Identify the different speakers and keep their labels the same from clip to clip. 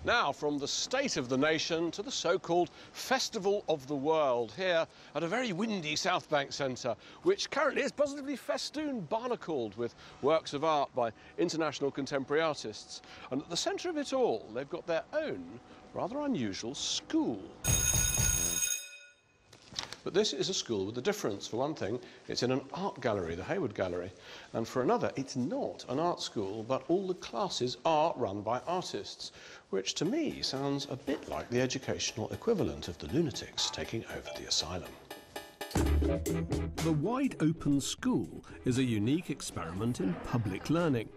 Speaker 1: Now, from the state of the nation to the so-called Festival of the World, here at a very windy South Bank Centre, which currently is positively festooned, barnacled with works of art by international contemporary artists. And at the centre of it all, they've got their own rather unusual school. But this is a school with a difference. For one thing, it's in an art gallery, the Hayward Gallery. And for another, it's not an art school, but all the classes are run by artists, which to me sounds a bit like the educational equivalent of the lunatics taking over the asylum.
Speaker 2: The Wide Open School is a unique experiment in public learning.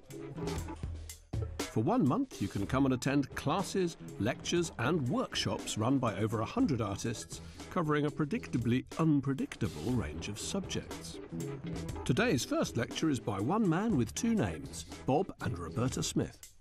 Speaker 2: For 1 month, you can come and attend classes, lectures and workshops run by over 100 artists, covering a predictably unpredictable range of subjects. Today's first lecture is by one man with two names, Bob and Roberta Smith.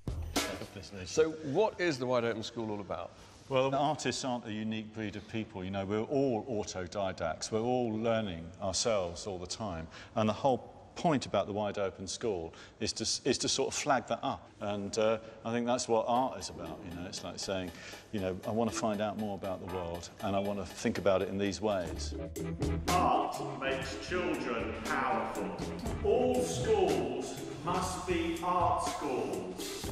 Speaker 1: So what is the Wide Open School all about?
Speaker 3: Well, artists aren't a unique breed of people. You know, we're all autodidacts. We're all learning ourselves all the time. And the whole point about the Wide Open School is to sort of flag that up. And I think that's what art is about. You know, it's like saying, you know, I want to find out more about the world and I want to think about it in these ways.
Speaker 4: Art makes children powerful. All schools must be art schools.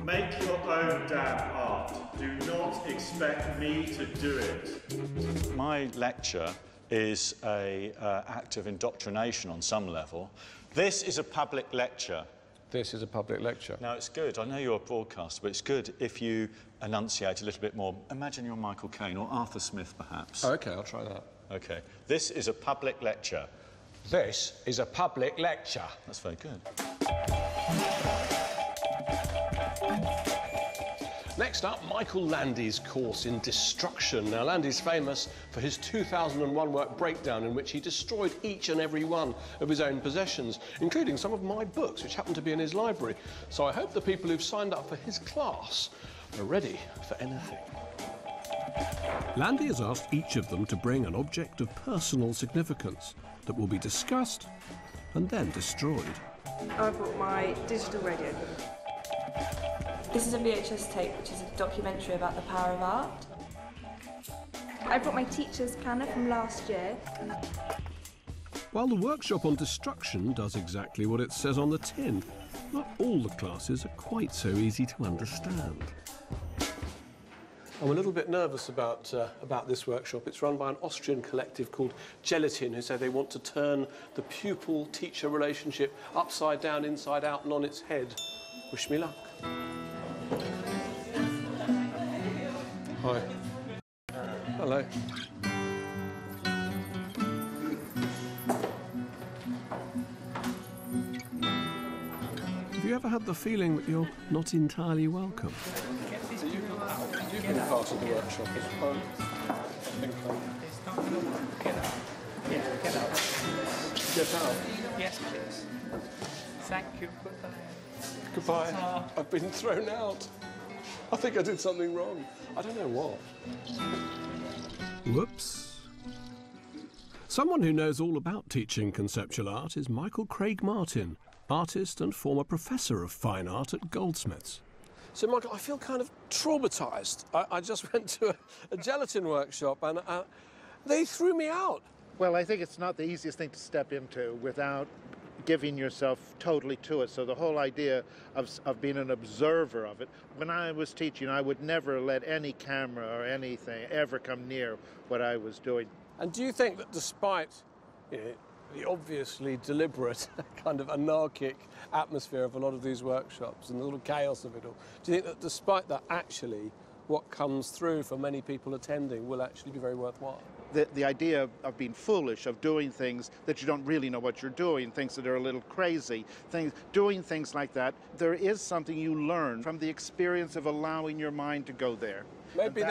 Speaker 4: Make your own damn art. Do not expect me to do it.
Speaker 3: My lecture is an act of indoctrination on some level. This is a public lecture.
Speaker 1: This is a public lecture.
Speaker 3: Now, it's good. I know you're a broadcaster, but it's good if you enunciate a little bit more. Imagine you're Michael Caine or Arthur Smith, perhaps.
Speaker 1: Oh, OK, I'll try that.
Speaker 3: OK. This is a public lecture.
Speaker 1: This is a public lecture.
Speaker 3: That's very good.
Speaker 1: Next up, Michael Landy's course in destruction. Now, Landy's famous for his 2001 work Breakdown, in which he destroyed each and every one of his own possessions, including some of my books, which happen to be in his library. So I hope the people who've signed up for his class are ready for anything.
Speaker 2: Landy has asked each of them to bring an object of personal significance that will be discussed and then destroyed.
Speaker 5: I brought my digital radio.
Speaker 6: This is a VHS tape, which is a documentary about the power of art.
Speaker 5: I brought my teacher's planner from last year.
Speaker 2: While the workshop on destruction does exactly what it says on the tin, not all the classes are quite so easy to understand.
Speaker 1: I'm a little bit nervous about this workshop. It's run by an Austrian collective called Gelatin, who say they want to turn the pupil-teacher relationship upside down, inside out and on its head. Wish me luck. Hi. Hello.
Speaker 2: Have you ever had the feeling that you're not entirely welcome?
Speaker 1: So you've been part of the workshop as well.
Speaker 7: Get out. Yeah, get out.
Speaker 1: Get out?
Speaker 7: Yes, please. Thank you. Goodbye.
Speaker 1: Goodbye. I've been thrown out. I think I did something wrong. I don't know what.
Speaker 2: Whoops. Someone who knows all about teaching conceptual art is Michael Craig Martin, artist and former professor of fine art at Goldsmiths.
Speaker 1: So, Michael, I feel kind of traumatised. I just went to a gelatin workshop and they threw me out.
Speaker 8: Well, I think it's not the easiest thing to step into without giving yourself totally to it. So the whole idea of being an observer of it. When I was teaching, I would never let any camera or anything ever come near what I was doing.
Speaker 1: And do you think that despite the obviously deliberate kind of anarchic atmosphere of a lot of these workshops and the little chaos of it all, do you think that despite that, actually what comes through for many people attending will actually be very worthwhile?
Speaker 8: The idea of being foolish, of doing things that you don't really know what you're doing, things that are a little crazy, doing things like that, there is something you learn from the experience of allowing your mind to go there.
Speaker 1: Maybe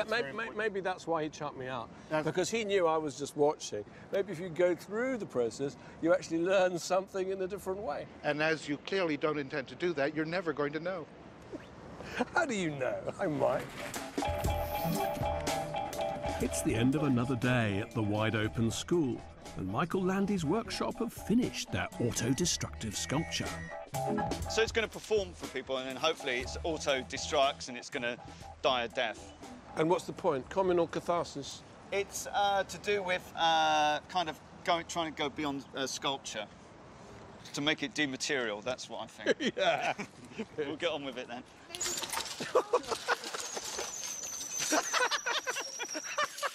Speaker 1: that's why he chucked me out, because he knew I was just watching. Maybe if you go through the process, you actually learn something in a different way.
Speaker 8: And as you clearly don't intend to do that, you're never going to know.
Speaker 1: How do you know? I might.
Speaker 2: It's the end of another day at the Wide Open School, and Michael Landy's workshop have finished their auto-destructive sculpture.
Speaker 9: So it's going to perform for people, and then hopefully it's auto-destructs and it's going to die a death.
Speaker 1: And what's the point? Communal catharsis?
Speaker 9: It's to do with kind of trying to go beyond sculpture, to make it dematerial. That's what I think.
Speaker 1: Yeah.
Speaker 9: We'll get on with it then.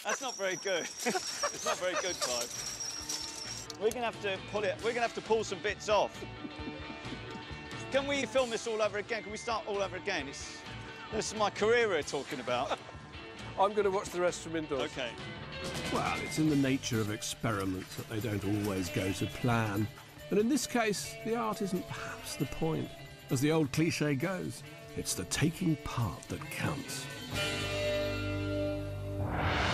Speaker 9: That's not very good. It's not very good, Clive. We're gonna have to pull it. We're gonna have to pull some bits off. Can we film this all over again? Can we start all over again? This is my career we're talking about.
Speaker 1: I'm going to watch the rest from indoors.
Speaker 9: Okay.
Speaker 2: Well, it's in the nature of experiments that they don't always go to plan. And in this case, the art isn't perhaps the point. As the old cliché goes, it's the taking part that counts.